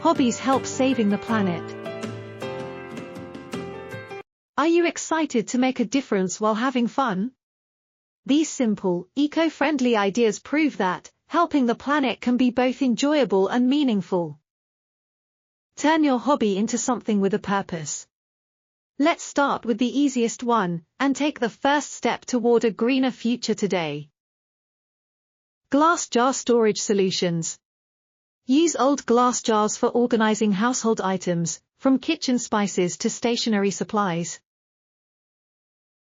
Hobbies help saving the planet. Are you excited to make a difference while having fun? These simple, eco-friendly ideas prove that helping the planet can be both enjoyable and meaningful. Turn your hobby into something with a purpose. Let's start with the easiest one, and take the first step toward a greener future today. Glass jar storage solutions. Use old glass jars for organizing household items, from kitchen spices to stationery supplies.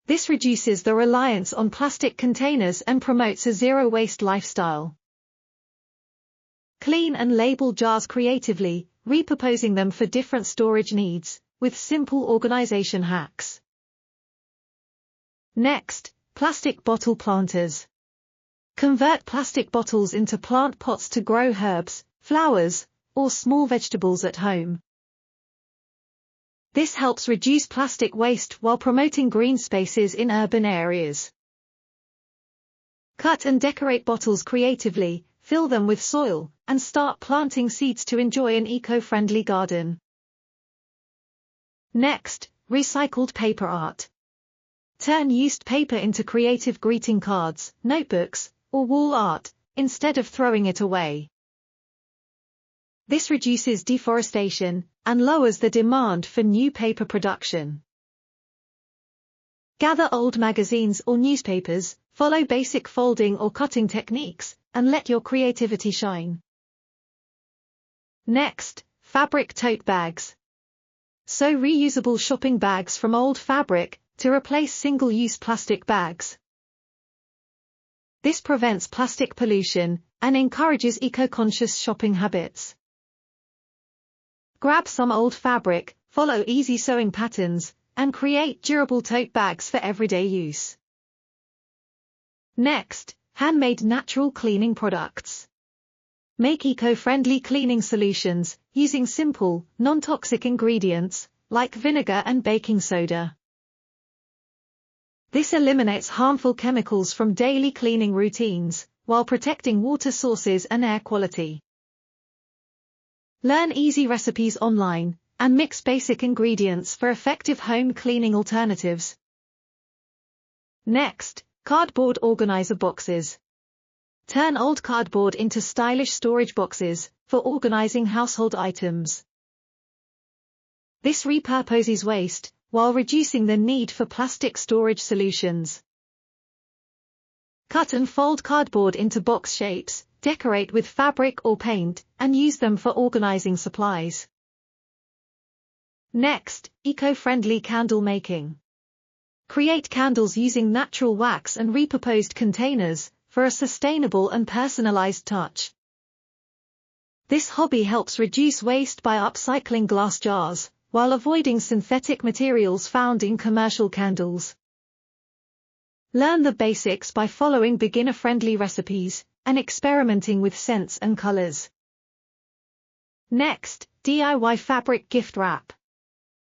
This reduces the reliance on plastic containers and promotes a zero-waste lifestyle. Clean and label jars creatively, repurposing them for different storage needs, with simple organization hacks. Next, plastic bottle planters. Convert plastic bottles into plant pots to grow herbs, flowers, or small vegetables at home. This helps reduce plastic waste while promoting green spaces in urban areas. Cut and decorate bottles creatively, fill them with soil, and start planting seeds to enjoy an eco-friendly garden. Next, recycled paper art. Turn used paper into creative greeting cards, notebooks, or wall art, instead of throwing it away. This reduces deforestation and lowers the demand for new paper production. Gather old magazines or newspapers, follow basic folding or cutting techniques, and let your creativity shine. Next, fabric tote bags. Sew reusable shopping bags from old fabric to replace single-use plastic bags. This prevents plastic pollution and encourages eco-conscious shopping habits. Grab some old fabric, follow easy sewing patterns, and create durable tote bags for everyday use. Next, handmade natural cleaning products. Make eco-friendly cleaning solutions using simple, non-toxic ingredients, like vinegar and baking soda. This eliminates harmful chemicals from daily cleaning routines, while protecting water sources and air quality. Learn easy recipes online, and mix basic ingredients for effective home cleaning alternatives. Next, cardboard organizer boxes. Turn old cardboard into stylish storage boxes for organizing household items. This repurposes waste, while reducing the need for plastic storage solutions. Cut and fold cardboard into box shapes, decorate with fabric or paint, and use them for organizing supplies. Next, eco-friendly candle making. Create candles using natural wax and repurposed containers for a sustainable and personalized touch. This hobby helps reduce waste by upcycling glass jars, while avoiding synthetic materials found in commercial candles. Learn the basics by following beginner-friendly recipes and experimenting with scents and colors. Next, DIY fabric gift wrap.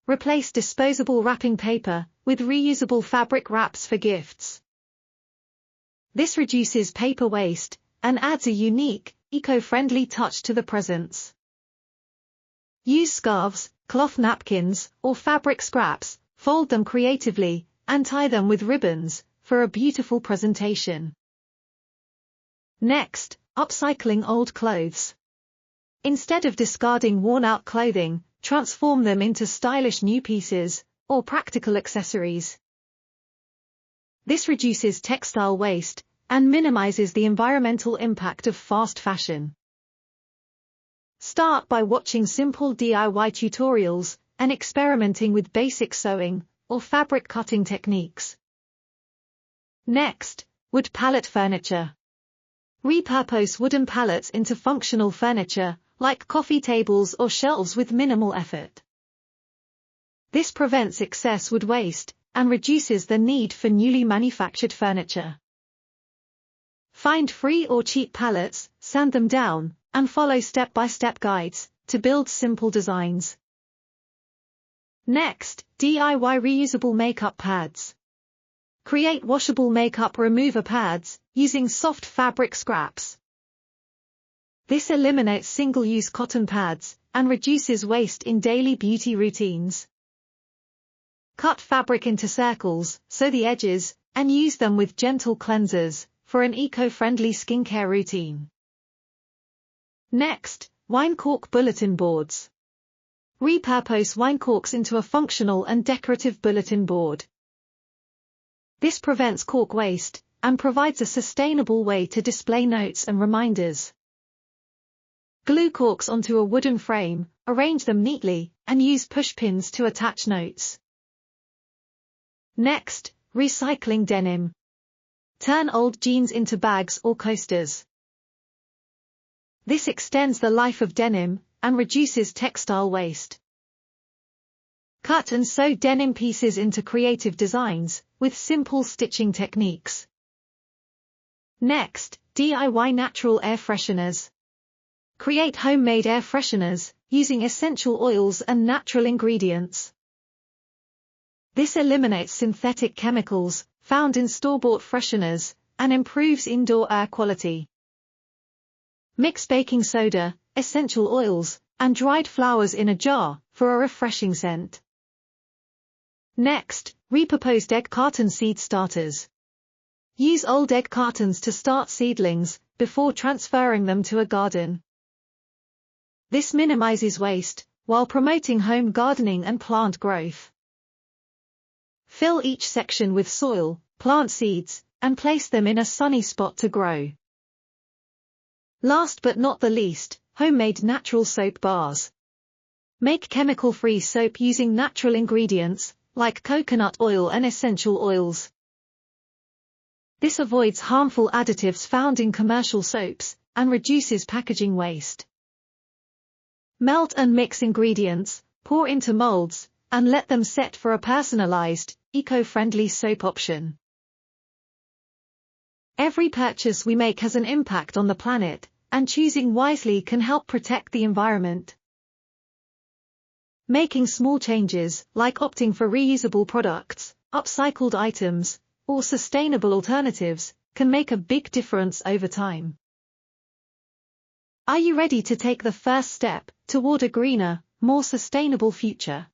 Replace disposable wrapping paper with reusable fabric wraps for gifts. This reduces paper waste and adds a unique, eco-friendly touch to the presents. Use scarves, cloth napkins, or fabric scraps, fold them creatively, and tie them with ribbons for a beautiful presentation. Next, upcycling old clothes. Instead of discarding worn-out clothing, transform them into stylish new pieces or practical accessories. This reduces textile waste and minimizes the environmental impact of fast fashion. Start by watching simple DIY tutorials and experimenting with basic sewing or fabric cutting techniques. Next, wood pallet furniture. Repurpose wooden pallets into functional furniture, like coffee tables or shelves with minimal effort. This prevents excess wood waste and reduces the need for newly manufactured furniture. Find free or cheap pallets, sand them down, and follow step-by-step guides to build simple designs. Next, DIY reusable makeup pads. Create washable makeup remover pads using soft fabric scraps. This eliminates single-use cotton pads and reduces waste in daily beauty routines. Cut fabric into circles, sew the edges, and use them with gentle cleansers for an eco-friendly skincare routine. Next, wine cork bulletin boards. Repurpose wine corks into a functional and decorative bulletin board. This prevents cork waste and provides a sustainable way to display notes and reminders. Glue corks onto a wooden frame, arrange them neatly, and use push pins to attach notes. Next, recycling denim. Turn old jeans into bags or coasters. This extends the life of denim and reduces textile waste. Cut and sew denim pieces into creative designs with simple stitching techniques. Next, DIY natural air fresheners. Create homemade air fresheners using essential oils and natural ingredients. This eliminates synthetic chemicals found in store-bought fresheners and improves indoor air quality. Mix baking soda, essential oils, and dried flowers in a jar for a refreshing scent. Next, repurposed egg carton seed starters. Use old egg cartons to start seedlings before transferring them to a garden. This minimizes waste while promoting home gardening and plant growth. Fill each section with soil, plant seeds, and place them in a sunny spot to grow. Last but not the least, homemade natural soap bars. Make chemical-free soap using natural ingredients like coconut oil and essential oils. This avoids harmful additives found in commercial soaps and reduces packaging waste. Melt and mix ingredients, pour into molds, and let them set for a personalized, eco-friendly soap option. Every purchase we make has an impact on the planet, and choosing wisely can help protect the environment. Making small changes, like opting for reusable products, upcycled items, or sustainable alternatives, can make a big difference over time. Are you ready to take the first step toward a greener, more sustainable future?